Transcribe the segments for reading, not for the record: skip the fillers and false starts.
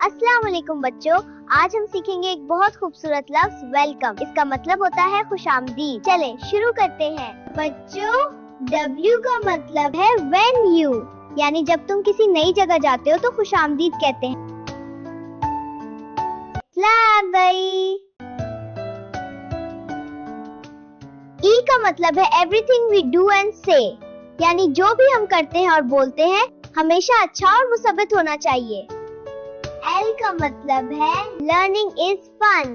अस्सलाम वालेकुम बच्चों, आज हम सीखेंगे एक बहुत खूबसूरत लफ्ज वेलकम। इसका मतलब होता है खुशामदीद। चलें शुरू करते हैं। बच्चों, W का मतलब है when you, यानी जब तुम किसी नई जगह जाते हो तो खुशामदीद कहते हैं। E का मतलब है everything we do and say, यानी जो भी हम करते हैं और बोलते हैं हमेशा अच्छा और मुसब्बत होना चाहिए। L का मतलब है learning is fun,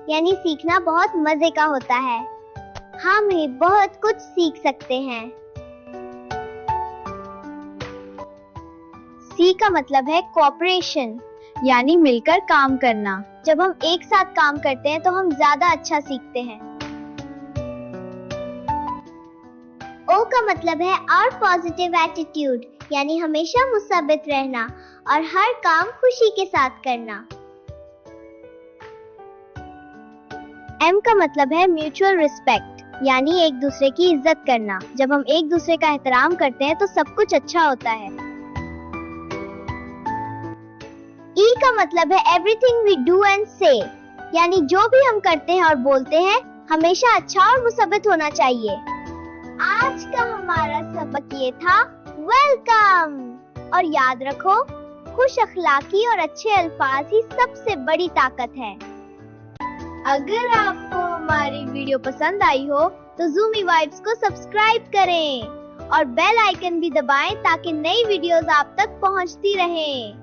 यानी सीखना बहुत मजे का होता है। हम ही बहुत कुछ सीख सकते हैं। C का मतलब है cooperation, यानी मिलकर काम करना। जब हम एक साथ काम करते हैं तो हम ज्यादा अच्छा सीखते हैं। O का मतलब है our positive attitude, यानी हमेशा मुसब्बत रहना और हर काम खुशी के साथ करना। M का मतलब है म्यूचुअल रिस्पेक्ट, यानी एक दूसरे की इज्जत करना। जब हम एक दूसरे का एहतराम करते हैं तो सब कुछ अच्छा होता है। E का मतलब है एवरीथिंग वी डू एंड से, यानी जो भी हम करते हैं और बोलते हैं हमेशा अच्छा और मुसब्बत होना चाहिए। आज का हमारा सबक ये था वेलकम। और याद रखो, खुश अखलाकी और अच्छे अल्फाज ही सबसे बड़ी ताकत है। अगर आपको हमारी वीडियो पसंद आई हो तो ज़ूमी वाइब्स को सब्सक्राइब करें और बेल आइकन भी दबाएं ताकि नई वीडियोस आप तक पहुंचती रहें।